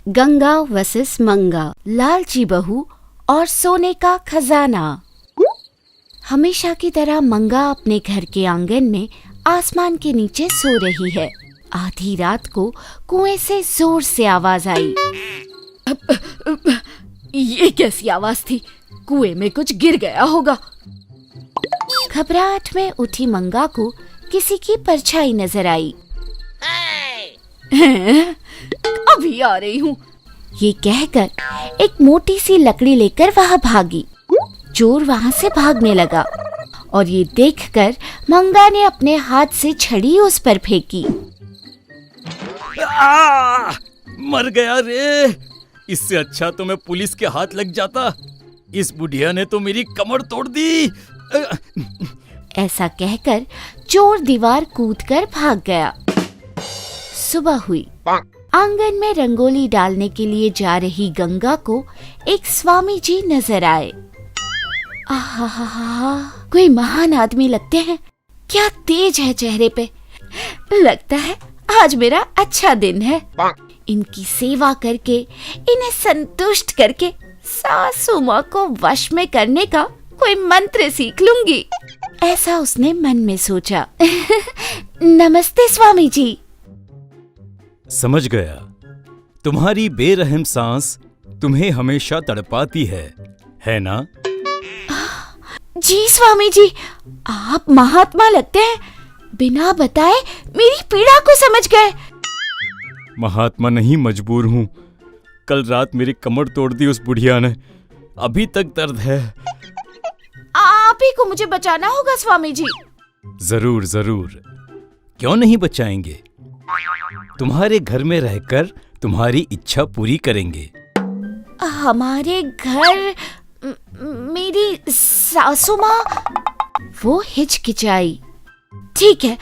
Ganga versus मंगा, लालची बहू और सोने का खजाना। हमेशा की तरह मंगा अपने घर के आंगन में आसमान के नीचे सो रही है। आधी रात को कुएं से जोर से आवाज आई। ये कैसी आवाज थी? कुएं में कुछ गिर गया होगा। घबराहट में उठी मंगा को किसी की परछाई नजर आई। अभी आ रही हूँ, ये कहकर एक मोटी सी लकड़ी लेकर वहां भागी। चोर वहां से भागने लगा और ये देखकर मंगा ने अपने हाथ से छड़ी उस पर फेंकी। मर गया रे। इससे अच्छा तो मैं पुलिस के हाथ लग जाता। इस बुढ़िया ने तो मेरी कमर तोड़ दी। ऐसा कहकर चोर दीवार कूदकर भाग गया। सुबह हुई। आंगन में रंगोली डालने के लिए जा रही गंगा को एक स्वामी जी नजर आए। आहा, कोई महान आदमी लगते हैं। क्या तेज है चेहरे पे। लगता है आज मेरा अच्छा दिन है। इनकी सेवा करके, इन्हें संतुष्ट करके सासू माँ को वश में करने का कोई मंत्र सीख लूंगी। ऐसा उसने मन में सोचा। नमस्ते स्वामी जी। समझ गया। तुम्हारी बेरहम सांस तुम्हें हमेशा तड़पाती है ना? जी स्वामी जी, आप महात्मा लगते हैं। बिना बताए मेरी पीड़ा को समझ गए। महात्मा नहीं, मजबूर हूँ। कल रात मेरी कमर तोड़ दी उस बुढ़िया ने। अभी तक दर्द है। आप ही को मुझे बचाना होगा स्वामी जी। जरूर जरूर, क्यों नहीं बचाएंगे। तुम्हारे घर में रहकर तुम्हारी इच्छा पूरी करेंगे। हमारे घर मेरी सासू माँ, वो हिचकिचाई। ठीक है,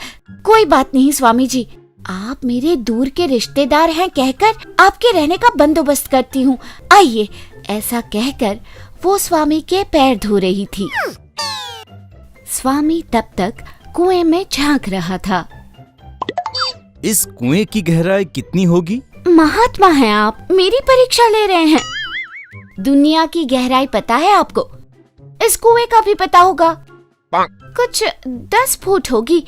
कोई बात नहीं स्वामी जी। आप मेरे दूर के रिश्तेदार हैं कहकर आपके रहने का बंदोबस्त करती हूँ। आइए। ऐसा कहकर वो स्वामी के पैर धो रही थी। स्वामी तब तक कुएं में झांक रहा था। इस कुएं की गहराई कितनी होगी? महात्मा हैं आप, मेरी परीक्षा ले रहे हैं। दुनिया की गहराई पता है आपको? इस कुएं का भी पता होगा। कुछ 10 फुट होगी।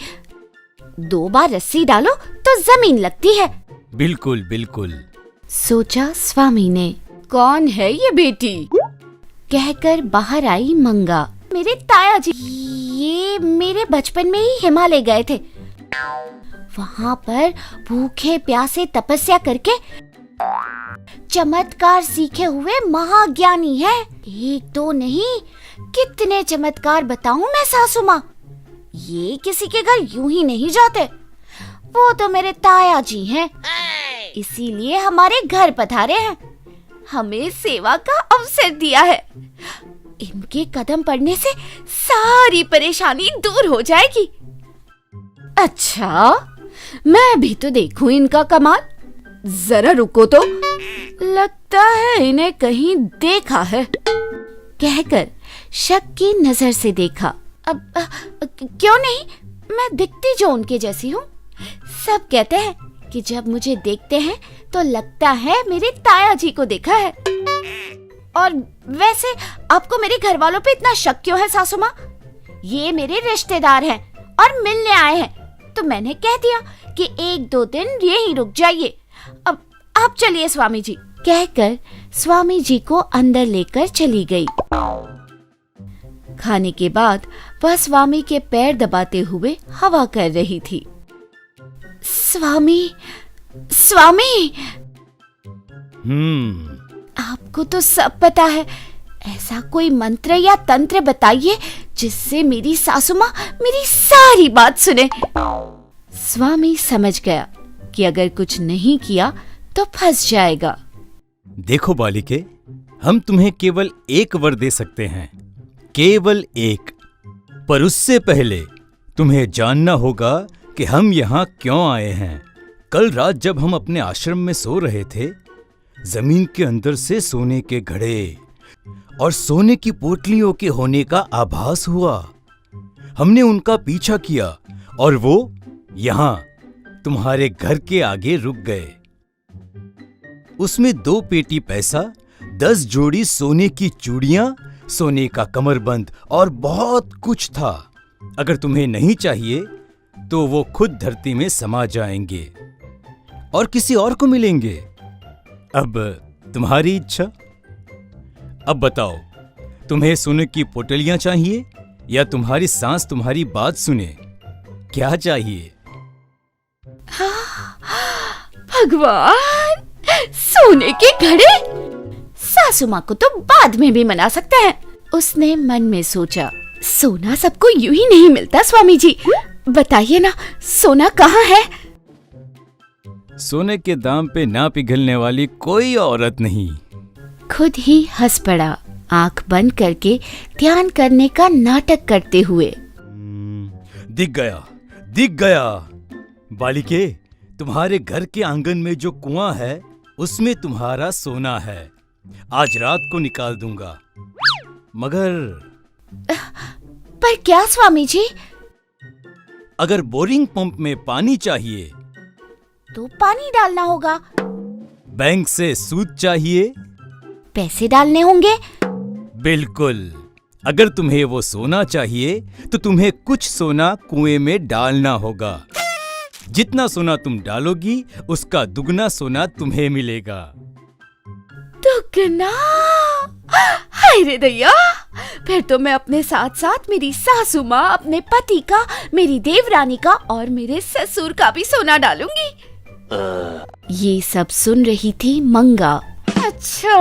2 बार रस्सी डालो तो जमीन लगती है। बिल्कुल बिल्कुल, सोचा स्वामी ने। कौन है ये बेटी? कहकर बाहर आई मंगा। मेरे ताया जी, ये मेरे बचपन में ही हिमालय गए थे। वहाँ पर भूखे प्यासे तपस्या करके चमत्कार सीखे हुए महाज्ञानी है। 1-2 नहीं, कितने चमत्कार बताऊं मैं सासू माँ। ये किसी के घर यूं ही नहीं जाते। वो तो मेरे ताया जी हैं, इसीलिए हमारे घर पधारे हैं। हमें सेवा का अवसर दिया है। इनके कदम पड़ने से सारी परेशानी दूर हो जाएगी। अच्छा, मैं भी तो देखूं इनका कमाल। जरा रुको तो, लगता है इन्हें कहीं देखा है। कहकर शक की नजर से देखा। अब क्यों नहीं, मैं दिखती जो उनके जैसी हूँ। सब कहते हैं कि जब मुझे देखते हैं तो लगता है मेरे ताया जी को देखा है। और वैसे आपको मेरे घर वालों पे इतना शक क्यों है सासू माँ? ये मेरे रिश्तेदार हैं और मिलने आए हैं, तो मैंने कह दिया कि 1-2 दिन यहीं रुक जाइए। अब आप चलिए स्वामी जी। कहकर स्वामी जी को अंदर लेकर चली गई। खाने के बाद वह स्वामी के पैर दबाते हुए हवा कर रही थी। स्वामी, स्वामी। आपको तो सब पता है। ऐसा कोई मंत्र या तंत्र बताइए जिससे मेरी सासू माँ मेरी सारी बात सुने। स्वामी समझ गया कि अगर कुछ नहीं किया तो फंस जाएगा। देखो बालिके, हम तुम्हें केवल एक वर दे सकते हैं, केवल एक। पर उससे पहले तुम्हें जानना होगा कि हम यहाँ क्यों आए हैं। कल रात जब हम अपने आश्रम में सो रहे थे, जमीन के अंदर से सोने के घड़े और सोने की पोटलियों के होने का आभास हुआ। हमने उनका पीछा किया और वो यहाँ तुम्हारे घर के आगे रुक गए। उसमें 2 पेटी पैसा, 10 जोड़ी सोने की चूड़ियां, सोने का कमरबंद और बहुत कुछ था। अगर तुम्हें नहीं चाहिए तो वो खुद धरती में समा जाएंगे और किसी और को मिलेंगे। अब तुम्हारी इच्छा। अब बताओ, तुम्हें सोने की पोटलियां चाहिए या तुम्हारी सांस तुम्हारी बात सुने? क्या चाहिए? भगवान, सोने के घड़े! सासू माँ को तो बाद में भी मना सकते हैं। उसने मन में सोचा, सोना सबको यूं ही नहीं मिलता स्वामी जी। बताइए ना, सोना कहाँ है? सोने के दाम पे ना पिघलने वाली कोई औरत नहीं। खुद ही हंस पड़ा, आंख बंद करके ध्यान करने का नाटक करते हुए। दिख गया, दिख गया। बालिके, तुम्हारे घर के आंगन में जो कुआं है उसमें तुम्हारा सोना है। आज रात को निकाल दूंगा। मगर पर क्या स्वामी जी? अगर बोरिंग पंप में पानी चाहिए तो पानी डालना होगा। बैंक से सूद चाहिए, पैसे डालने होंगे। बिल्कुल। अगर तुम्हें वो सोना चाहिए तो तुम्हें कुछ सोना कुएं में डालना होगा। जितना सोना तुम डालोगी उसका दुगना सोना तुम्हें मिलेगा। दुगना? हाय रे दैया, फिर तो मैं अपने साथ साथ मेरी सासू माँ, अपने पति का, मेरी देवरानी का और मेरे ससुर का भी सोना डालूंगी। ये सब सुन रही थी मंगा। अच्छा,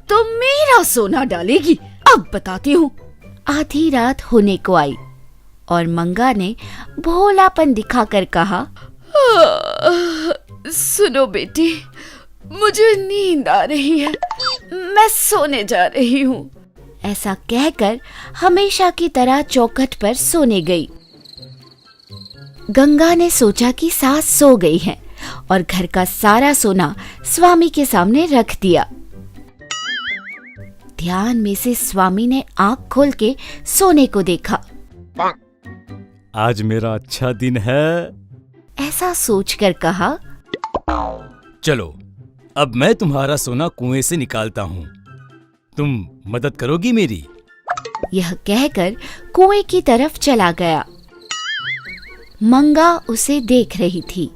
तो मेरा सोना डालेगी? अब बताती हूँ। आधी रात होने को आई और मंगा ने भोलापन दिखाकर कहा, सुनो बेटी, मुझे नींद आ रही है, मैं सोने जा रही हूँ। ऐसा कहकर हमेशा की तरह चौखट पर सोने गई। गंगा ने सोचा कि सास सो गई है और घर का सारा सोना स्वामी के सामने रख दिया। ध्यान में से स्वामी ने आंख खोल के सोने को देखा। आज मेरा अच्छा दिन है, ऐसा सोचकर कहा, चलो अब मैं तुम्हारा सोना कुएं से निकालता हूँ। तुम मदद करोगी मेरी? यह कहकर कुएं की तरफ चला गया। मंगा उसे देख रही थी।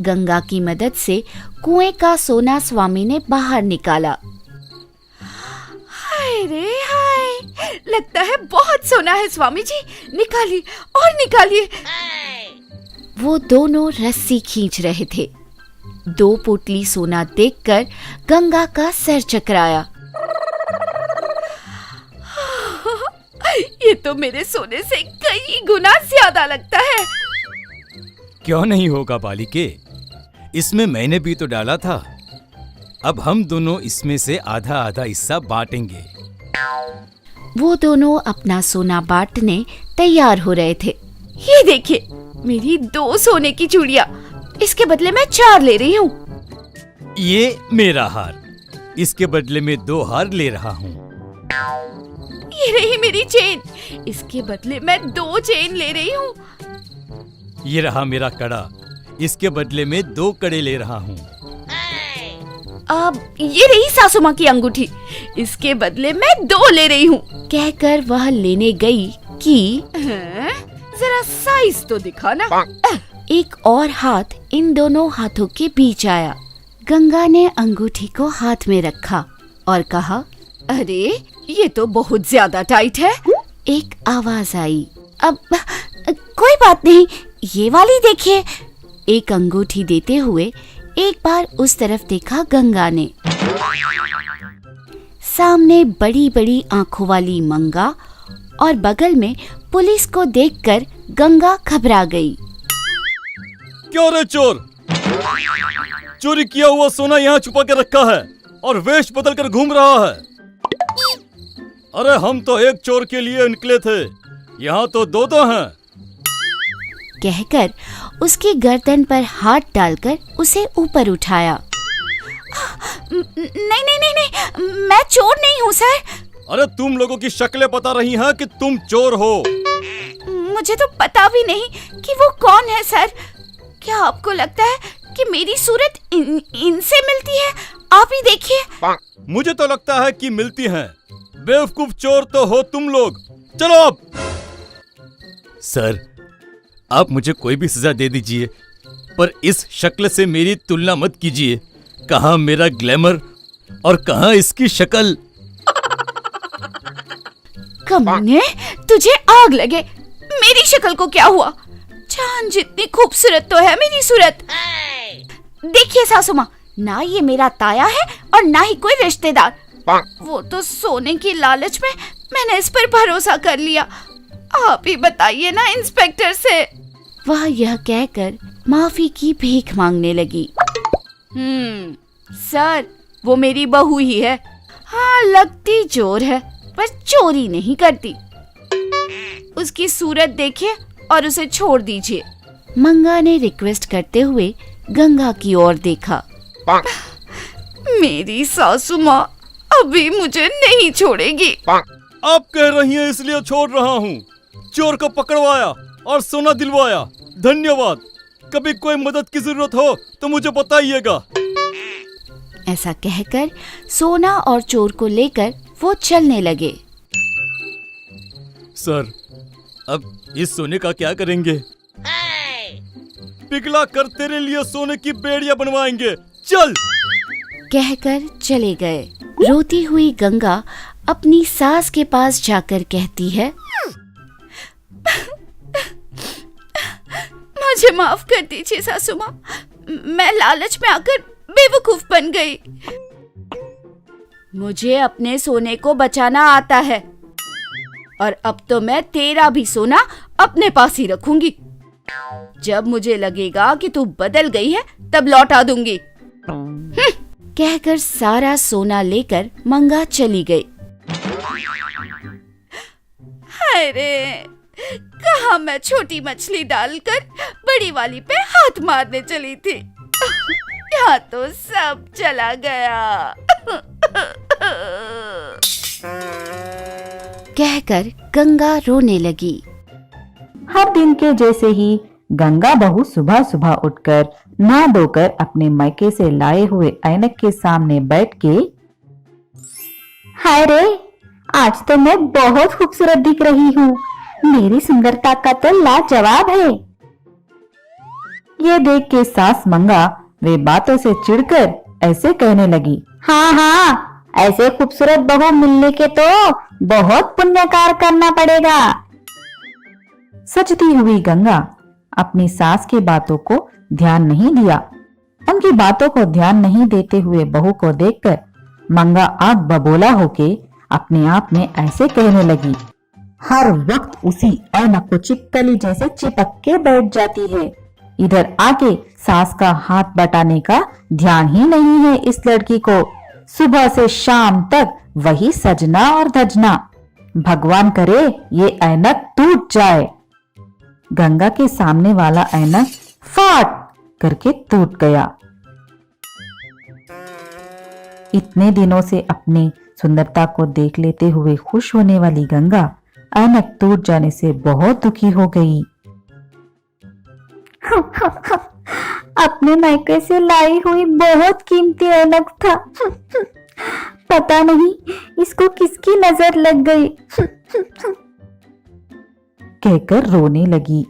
गंगा की मदद से कुएं का सोना स्वामी ने बाहर निकाला। हाय रे हाय, लगता है बहुत सोना है स्वामी जी, निकालिए और निकालिए। वो दोनों रस्सी खींच रहे थे। 2 पोटली सोना देखकर गंगा का सर चकराया। ये तो मेरे सोने से कई गुना ज्यादा लगता है। क्यों नहीं होगा बालिके, इसमें मैंने भी तो डाला था। अब हम दोनों इसमें से आधा आधा हिस्सा बांटेंगे। वो दोनों अपना सोना बांटने तैयार हो रहे थे। ये देखिए, मेरी 2 सोने की चूड़ियां, इसके बदले मैं 4 ले रही हूँ। ये मेरा हार, इसके बदले में 2 हार ले रहा हूँ। ये रही मेरी चेन, इसके बदले मैं 2 चेन ले रही हूँ। ये रहा मेरा कड़ा, इसके बदले में 2 कड़े ले रहा हूँ। अब ये रही सासू माँ की अंगूठी, इसके बदले मैं 2 ले रही हूँ। कहकर वह लेने गई कि जरा साइज तो दिखा ना। एक और हाथ इन दोनों हाथों के बीच आया। गंगा ने अंगूठी को हाथ में रखा और कहा, अरे ये तो बहुत ज्यादा टाइट है। एक आवाज आई, अब कोई बात नहीं, ये वाली देखिए। एक अंगूठी देते हुए एक बार उस तरफ देखा गंगा ने। सामने बड़ी बड़ी आंखों वाली मंगा और बगल में पुलिस को देखकर गंगा घबरा गई। क्यों रे चोर, चोरी किया हुआ सोना यहाँ छुपा के रखा है और वेश बदल कर घूम रहा है। अरे हम तो एक चोर के लिए निकले थे, यहाँ तो 2 हैं। कहकर उसकी गर्दन पर हाथ डालकर उसे ऊपर उठाया। नहीं नहीं नहीं नहीं, मैं चोर नहीं हूँ सर। अरे तुम लोगों की शक्लें बता रही हैं कि तुम चोर हो। मुझे तो पता भी नहीं कि वो कौन है सर। क्या आपको लगता है कि मेरी सूरत इनसे मिलती है। आप ही देखिए। मुझे तो लगता है कि मिलती हैं। बेवकूफ चोर तो हो तुम लोग। चलो अब। सर, आप मुझे कोई भी सजा दे दीजिए, पर इस शक्ल से मेरी तुलना मत कीजिए। कहाँ मेरा ग्लैमर और कहाँ इसकी शक्ल। कमीने, तुझे आग लगे। मेरी शक्ल को क्या हुआ? चांद जितनी खूबसूरत तो है मेरी सूरत। देखिए सासू माँ, ना ये मेरा ताया है और ना ही कोई रिश्तेदार। वो तो सोने की लालच में मैंने इस पर भरोसा कर लिया। आप ही बताइए ना इंस्पेक्टर से। वह यह कहकर माफी की भीख मांगने लगी। सर, वो मेरी बहू ही है। हाँ, लगती चोर है पर चोरी नहीं करती। उसकी सूरत देखिए और उसे छोड़ दीजिए। मंगा ने रिक्वेस्ट करते हुए गंगा की ओर देखा। मेरी सासू माँ अभी मुझे नहीं छोड़ेगी। आप कह रही हैं इसलिए छोड़ रहा हूँ। चोर को पकड़वाया और सोना दिलवाया। धन्यवाद। कभी कोई मदद की जरूरत हो तो मुझे बताइएगा। ऐसा कहकर सोना और चोर को लेकर वो चलने लगे। सर, अब इस सोने का क्या करेंगे? पिघला कर तेरे लिए सोने की बेड़ियां बनवाएंगे। चल। कहकर चले गए। रोती हुई गंगा अपनी सास के पास जाकर कहती है, मुझे माफ कर दीजिए सासू माँ, मैं लालच में आकर बेवकूफ बन गई। मुझे अपने सोने को बचाना आता है और अब तो मैं तेरा भी सोना अपने पास ही रखूंगी। जब मुझे लगेगा कि तू बदल गई है तब लौटा दूंगी। कहकर सारा सोना लेकर मंगा चली गई। अरे, कहाँ मैं छोटी मछली डालकर बड़ी वाली पे हाथ मारने चली थी। यहाँ तो सब चला गया। कहकर गंगा रोने लगी। हर दिन के जैसे ही गंगा बहू सुबह सुबह उठकर नहा धोकर अपने मायके से लाए हुए ऐनक के सामने बैठ के, हाय रे, आज तो मैं बहुत खूबसूरत दिख रही हूँ। मेरी सुंदरता का तो लाजवाब है। ये देख के सास मंगा वे बातों से चिढ़कर ऐसे कहने लगी, हाँ हाँ, ऐसे खूबसूरत बहू मिलने के तो बहुत पुण्यकार करना पड़ेगा। सजती हुई गंगा अपनी सास की बातों को ध्यान नहीं दिया। उनकी बातों को ध्यान नहीं देते हुए बहू को देखकर मंगा आग बबोला होके अपने आप में ऐसे कहने लगी, हर वक्त उसी ऐनक को चिपकली जैसे चिपक के बैठ जाती है। इधर आके सास का हाथ बटाने का ध्यान ही नहीं है इस लड़की को। सुबह से शाम तक वही सजना और धजना। भगवान करे ये ऐनक टूट जाए। गंगा के सामने वाला ऐनक फाट करके टूट गया। इतने दिनों से अपनी सुंदरता को देख लेते हुए खुश होने वाली गंगा ऐनक टूट जाने से बहुत दुखी हो गई। अपने मायके से लाई हुई बहुत कीमती ऐनक था। पता नहीं इसको किसकी नजर लग गई। कहकर रोने लगी।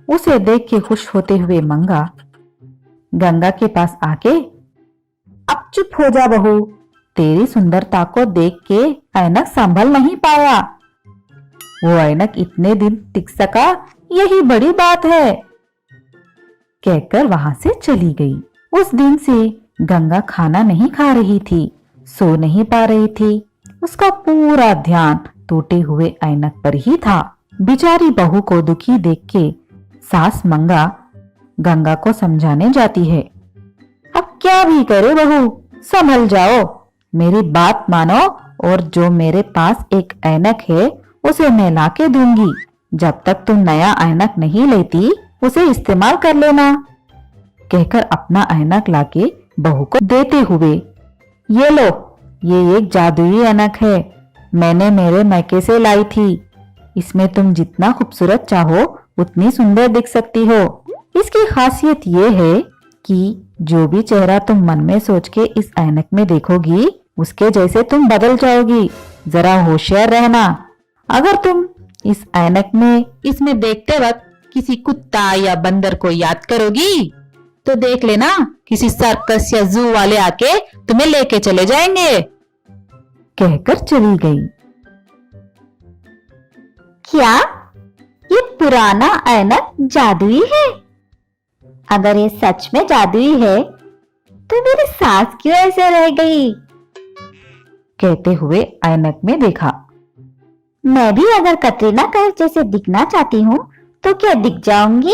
उसे देख के खुश होते हुए मंगा गंगा के पास आके, अब चुप हो जा बहू, तेरी सुंदरता को देख के ऐनक संभल नहीं पाया। वो ऐनक इतने दिन टिक सका, यही बड़ी बात है। कहकर वहां से चली गई। उस दिन से गंगा खाना नहीं खा रही थी, सो नहीं पा रही थी। उसका पूरा ध्यान टूटे हुए ऐनक पर ही था। बेचारी बहू को दुखी देख के सास मंगा गंगा को समझाने जाती है, अब क्या भी करे बहू, संभल जाओ, मेरी बात मानो और जो मेरे पास एक ऐनक है उसे मैं लाके दूंगी। जब तक तुम नया ऐनक नहीं लेती उसे इस्तेमाल कर लेना। कहकर अपना ऐनक लाके बहू को देते हुए, ये लो, ये एक जादुई ऐनक है, मैंने मेरे मायके से लाई थी। इसमें तुम जितना खूबसूरत चाहो उतनी सुंदर दिख सकती हो। इसकी खासियत ये है कि जो भी चेहरा तुम मन में सोच के इस ऐनक में देखोगी उसके जैसे तुम बदल जाओगी। जरा होशियार रहना। अगर तुम इस ऐनक में इसमें देखते वक्त किसी कुत्ता या बंदर को याद करोगी तो देख लेना किसी सर्कस या जू वाले आके तुम्हें लेके चले जाएंगे। कहकर चली गई। क्या ये पुराना ऐनक जादुई है? अगर ये सच में जादुई है तो मेरी सांस क्यों ऐसे रह गई? कहते हुए ऐनक में देखा। मैं भी अगर कटरीना कैफ जैसे दिखना चाहती हूँ तो क्या दिख जाऊंगी?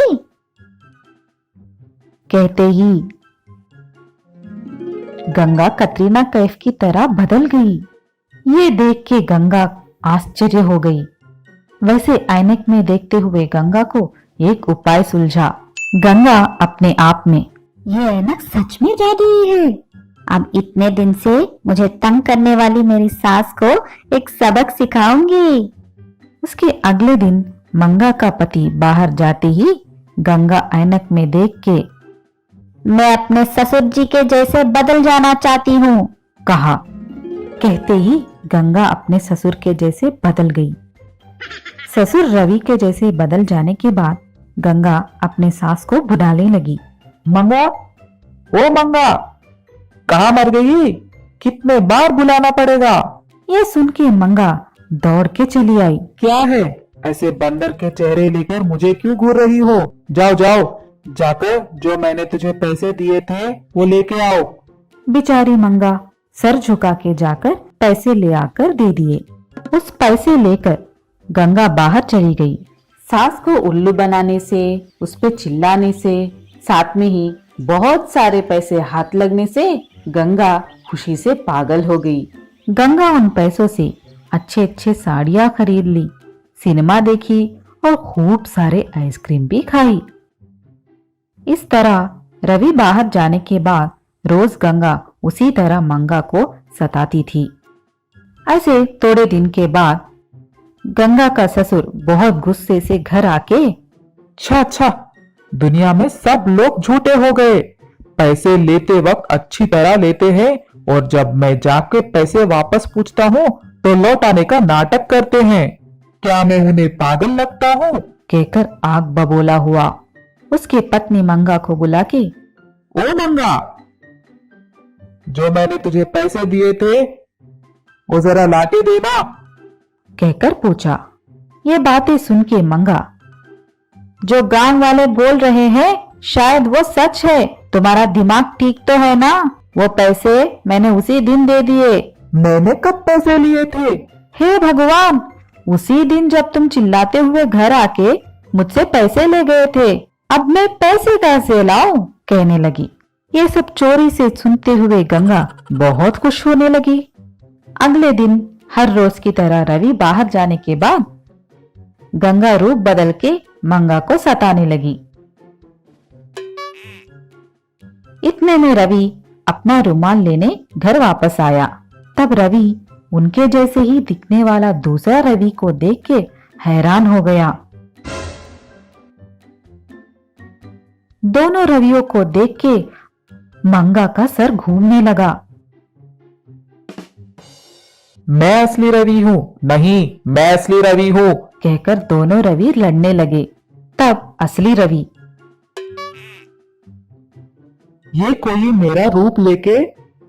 कहते ही गंगा कटरीना कैफ की तरह बदल गई। ये देख के गंगा आश्चर्य हो गई। वैसे ऐनक में देखते हुए गंगा को एक उपाय सुलझा। गंगा अपने आप में, ये ऐनक सच में जादुई है। अब इतने दिन से मुझे तंग करने वाली मेरी सास को एक सबक सिखाऊंगी। उसके अगले दिन मंगा का पति बाहर जाते ही गंगा ऐनक में देख के, मैं अपने ससुर जी के जैसे बदल जाना चाहती हूँ, कहा। कहते ही गंगा अपने ससुर के जैसे बदल गई। ससुर रवि के जैसे बदल जाने के बाद गंगा अपने सास को बुलाने लगी। मंगा, ओ मंगा, कहाँ मर गई? कितने बार बुलाना पड़ेगा? ये सुन के मंगा दौड़ के चली आई। क्या है? ऐसे बंदर के चेहरे लेकर मुझे क्यों घूर रही हो? जाओ जाओ, जाकर जो मैंने तुझे पैसे दिए थे वो लेके आओ। बेचारी मंगा सर झुका के जाकर पैसे ले आकर दे दिए। उस पैसे लेकर गंगा बाहर चली गई। सास को उल्लू बनाने से, उस पे चिल्लाने से, साथ में ही बहुत सारे पैसे हाथ लगने से गंगा खुशी से पागल हो गई। गंगा उन पैसों से अच्छे अच्छे साड़ियां खरीद ली, सिनेमा देखी और खूब सारे आइसक्रीम भी खाई। इस तरह रवि बाहर जाने के बाद रोज गंगा उसी तरह मंगा को सताती थी। ऐसे थोड़े दिन के बाद गंगा का ससुर बहुत गुस्से से घर आके, अच्छा, दुनिया में सब लोग झूठे हो गए। पैसे लेते वक्त अच्छी तरह लेते हैं और जब मैं जाके पैसे वापस पूछता हूँ तो लौट आने का नाटक करते हैं। क्या मैं उन्हें पागल लगता हूँ? कहकर आग बबोला हुआ। उसकी पत्नी मंगा को बुला के, ओ मंगा, जो मैंने तुझे पैसे दिए थे वो जरा लाके देना। कहकर पूछा। ये बातें सुन के मंगा, जो गांव वाले बोल रहे हैं शायद वो सच है। तुम्हारा दिमाग ठीक तो है ना? वो पैसे मैंने उसी दिन दे दिए। मैंने कब पैसे लिए थे? हे भगवान, उसी दिन जब तुम चिल्लाते हुए घर आके मुझसे पैसे ले गए थे। अब मैं पैसे कैसे लाऊं? कहने लगी। ये सब चोरी से सुनते हुए गंगा बहुत खुश होने लगी। अगले दिन हर रोज की तरह रवि बाहर जाने के बाद गंगा रूप बदल के मंगा को सताने लगी। इतने में रवि अपना रुमाल लेने घर वापस आया। तब रवि उनके जैसे ही दिखने वाला दूसरा रवि को देख के हैरान हो गया। दोनों रवियों को देख के मंगा का सर घूमने लगा। मैं असली रवि हूँ, नहीं मैं असली रवि हूँ, कहकर दोनों रवि लड़ने लगे। तब असली रवि, ये कोई मेरा रूप लेके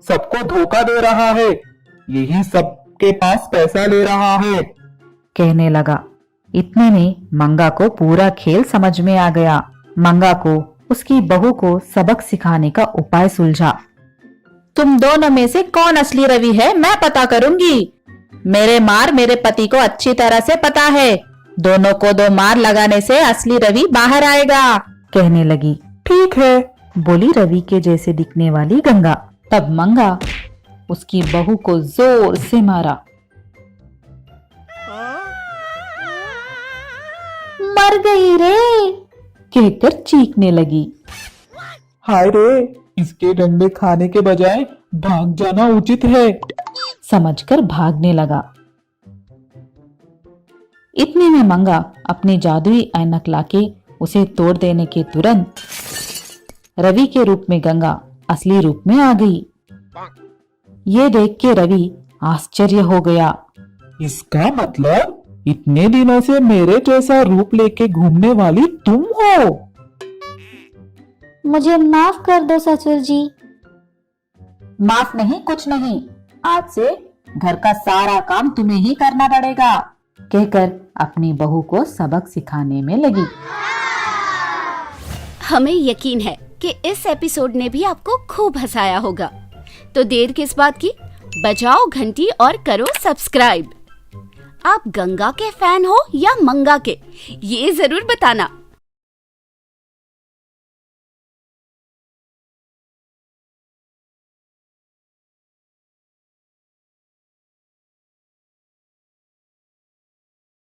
सबको धोखा दे रहा है, यही सबके पास पैसा ले रहा है, कहने लगा। इतने में मंगा को पूरा खेल समझ में आ गया। मंगा को उसकी बहू को सबक सिखाने का उपाय सुलझा। तुम दोनों में से कौन असली रवि है मैं पता करूंगी। मेरे मार मेरे पति को अच्छी तरह से पता है। दोनों को दो मार लगाने से असली रवि बाहर आएगा, कहने लगी। ठीक है, बोली रवि के जैसे दिखने वाली गंगा। तब मंगा उसकी बहू को जोर से मारा। मर गई रे, कहकर चीखने लगी। हाय रे, इसके डंडे खाने के बजाय भाग जाना उचित है, समझकर भागने लगा। इतने में मंगा अपनी जादुई ऐनक लाके उसे तोड़ देने के तुरंत रवि के रूप में गंगा असली रूप में आ गई। ये देख के रवि आश्चर्य हो गया। इसका मतलब इतने दिनों से मेरे जैसा रूप लेके घूमने वाली तुम हो। मुझे माफ कर दो ससुर जी। माफ नहीं, कुछ नहीं, आज से घर का सारा काम तुम्हें ही करना पड़ेगा, कहकर अपनी बहू को सबक सिखाने में लगी। हमें यकीन है कि इस एपिसोड ने भी आपको खूब हंसाया होगा। तो देर किस बात की, बजाओ घंटी और करो सब्सक्राइब। आप गंगा के फैन हो या मंगा के, ये जरूर बताना।